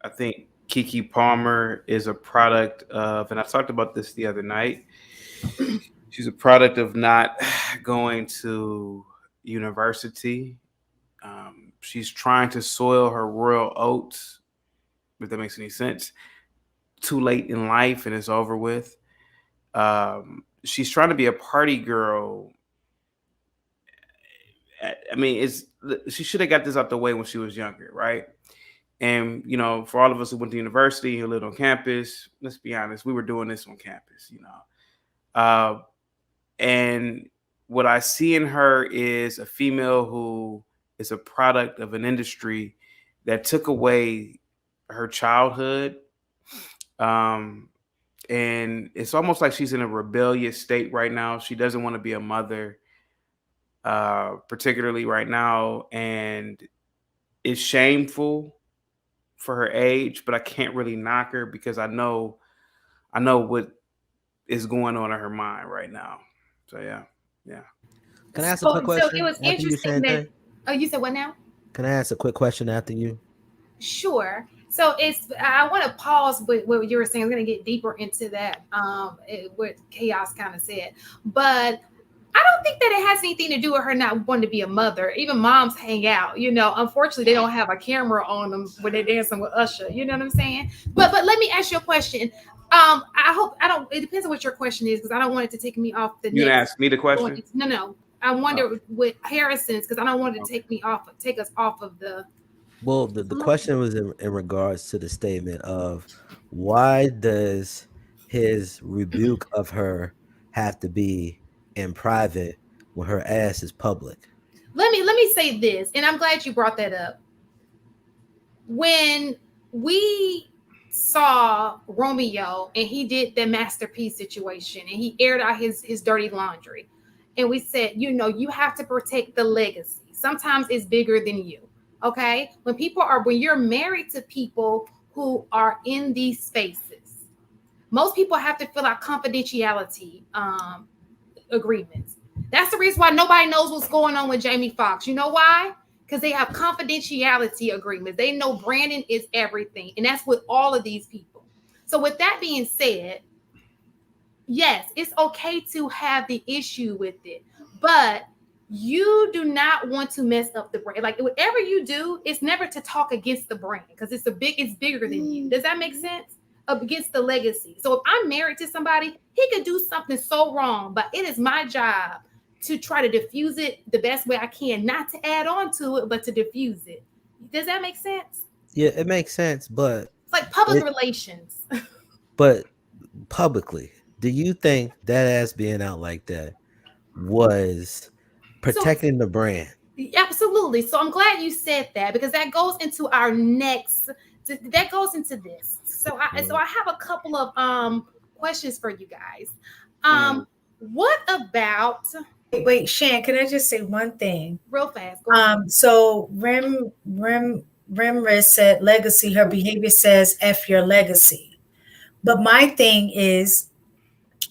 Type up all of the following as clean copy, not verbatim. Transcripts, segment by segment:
I think KeKe Palmer is a product of, and I talked about this the other night. She's a product of not going to university. She's trying to soil her royal oats, if that makes any sense, too late in life and it's over with. She's trying to be a party girl. I mean, it's she should have got this out the way when she was younger, right? And for all of us who went to university who lived on campus, let's be honest, we were doing this on campus. Uh, and what I see in her is a female who is a product of an industry that took away her childhood. Um, and it's almost like she's in a rebellious state right now. She doesn't want to be a mother, particularly right now. And it's shameful for her age, but I can't really knock her because I know what is going on in her mind right now. So yeah. Can I ask a quick So it question was after you, interesting that. Shante? Oh, you said what now? Can I ask a quick question after you? Sure. So I want to pause with what you were saying. I'm going to get deeper into that, what Chaos kind of said. But I don't think that it has anything to do with her not wanting to be a mother. Even moms hang out, unfortunately they don't have a camera on them when they're dancing with Usher. You know what I'm saying? But let me ask you a question. I hope I don't, it depends on what your question is, because I don't want it to take me off the You gonna next. ask me the question? No. I wonder Oh, with Harrison's, because I don't want it to okay. take us off of the. Well, the question was in regards to the statement of why does his rebuke of her have to be in private when her ass is public? Let me say this, and I'm glad you brought that up. When we saw Romeo and he did the masterpiece situation and he aired out his dirty laundry, and we said, you have to protect the legacy. Sometimes it's bigger than you. Okay, when you're married to people who are in these spaces, most people have to fill out confidentiality agreements. That's the reason why nobody knows what's going on with Jamie Foxx. You know why? Because they have confidentiality agreements. They know Brandon is everything. And that's with all of these people. So with that being said, yes, it's okay to have the issue with it, but you do not want to mess up the brand. Like whatever you do, it's never to talk against the brand, because it's bigger than you. Does that make sense? Up against the legacy. So if I'm married to somebody, he could do something so wrong, but it is my job to try to diffuse it the best way I can, not to add on to it, but to diffuse it. Does that make sense? Yeah, it makes sense, but It's like public it relations. but publicly, do you think that ass being out like that was So protecting the brand? absolutely. So I'm glad you said that, because that goes into our next. That goes into this. So I have a couple of questions for you guys. Mm. What about Wait, Shan, can I just say one thing? real fast? Go ahead. So Rimris said legacy, her behavior says F your legacy. But my thing is,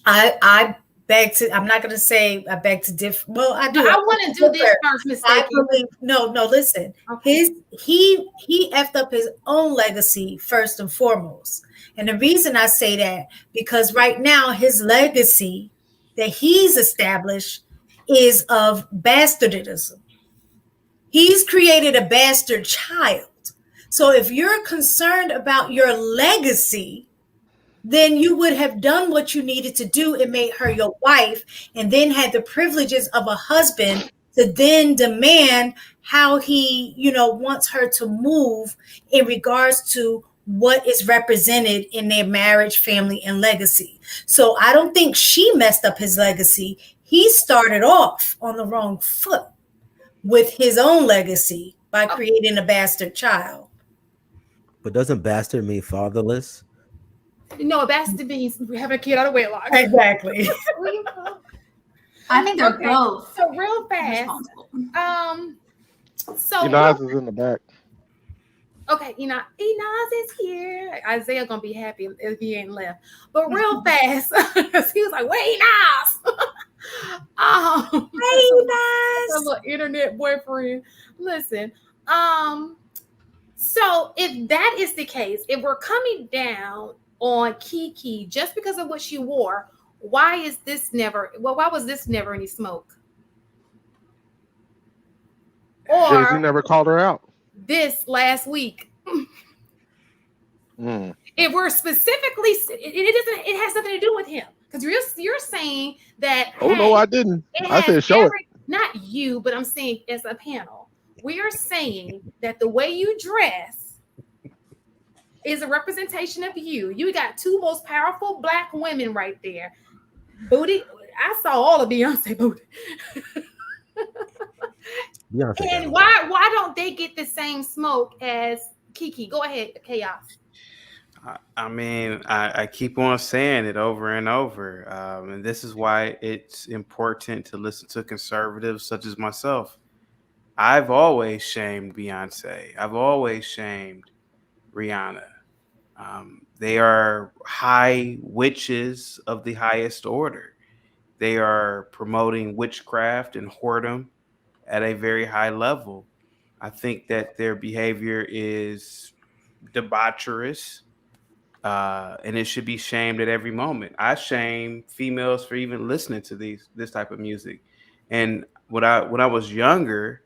I beg to, I'm not gonna say I beg to differ. Well, I do. I want to do this first, I mistake. believe no, listen. Okay. He effed up his own legacy first and foremost. And the reason I say that, because right now his legacy that he's established is of bastardism. He's created a bastard child. So if you're concerned about your legacy, then you would have done what you needed to do and made her your wife, and then had the privileges of a husband to then demand how he, wants her to move in regards to what is represented in their marriage, family, and legacy. So I don't think she messed up his legacy. He started off on the wrong foot with his own legacy by creating a bastard child. But doesn't bastard mean fatherless? No, a bastard means having a kid out of wedlock. Exactly. I think they're Okay. both So real fast. responsible. So Enos is in the back. okay, Enos is here. Isaiah gonna be happy if he ain't left. But real fast, he was like, "Wait, Enos." Hey, a little internet boyfriend. Listen, So if that is the case, if we're coming down on KeKe just because of what she wore, why is this never? Well, why was this never any smoke? Jay-Z Or never called her out. this last week? Mm. If we're specifically, it doesn't. It has nothing to do with him because you're saying that. Oh no, Hey, I didn't. it I has said show it. not you, but I'm saying as a panel, we are saying that the way you dress is a representation of you. You got two most powerful black women right there. Booty. I saw all of Beyonce booty. Beyonce got And it. why don't they get the same smoke as KeKe? Go ahead, Chaos. I mean, I keep on saying it over and over. And this is why it's important to listen to conservatives such as myself. I've always shamed Beyonce. I've always shamed Rihanna. They are high witches of the highest order. They are promoting witchcraft and whoredom at a very high level. I think that their behavior is debaucherous, and it should be shamed at every moment. I shame females for even listening to this type of music. And when I was younger,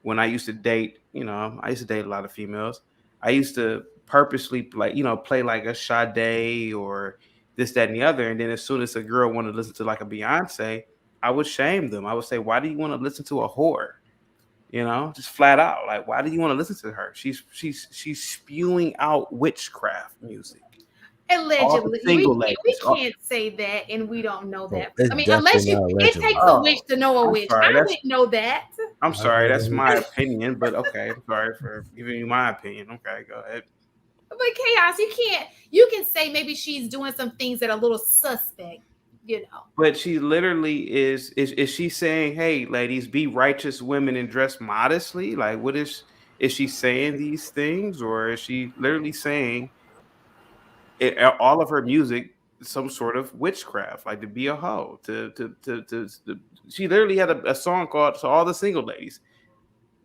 when I used to date, I used to date a lot of females. I used to purposely play like a Sade or this, that, and the other. And then as soon as a girl wanted to listen to like a Beyonce, I would shame them. I would say, "Why do you want to listen to a whore?" Just flat out. Like, why do you want to listen to her? She's spewing out witchcraft music. Allegedly, single we ladies. can't say that, and we don't know that. It's I mean, unless definitely not it allegedly. takes a witch to know a I'm witch. sorry, I wouldn't know that. I'm sorry, that's my opinion, but okay, I'm sorry for giving you my opinion. Okay, go ahead. But Chaos, you can say maybe she's doing some things that are a little suspect, But she literally is she saying, "Hey, ladies, be righteous women and dress modestly"? Like, what is she saying these things, or is she literally saying all of her music some sort of witchcraft, like to be a hoe, to she literally had a song called "To All the Single Ladies."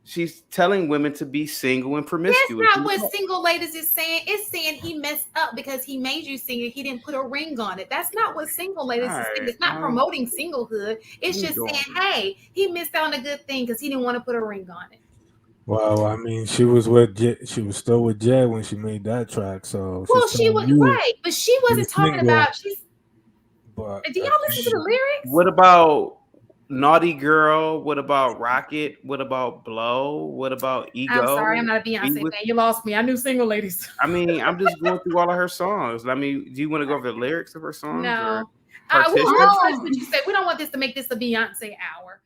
She's telling women to be single and That's promiscuous. not what single ladies is saying. It's saying he messed up because he made you single. He didn't put a ring on it. That's not what single ladies is saying. It's not promoting singlehood. It's just saying, hey, he missed out on a good thing because he didn't want to put a ring on it. Well, I mean, she was still with Jay when she made that track. So well, she was right, but she wasn't talking about. But do y'all listen to the lyrics? What about Naughty Girl? What about Rocket? What about Blow? What about Ego? I'm sorry, I'm not a Beyonce fan. You lost me. I knew single ladies. I mean, I'm just going through all of her songs. I mean, do you want to go over the lyrics of her songs? No. Or What you say? We don't want this to make this a Beyonce hour.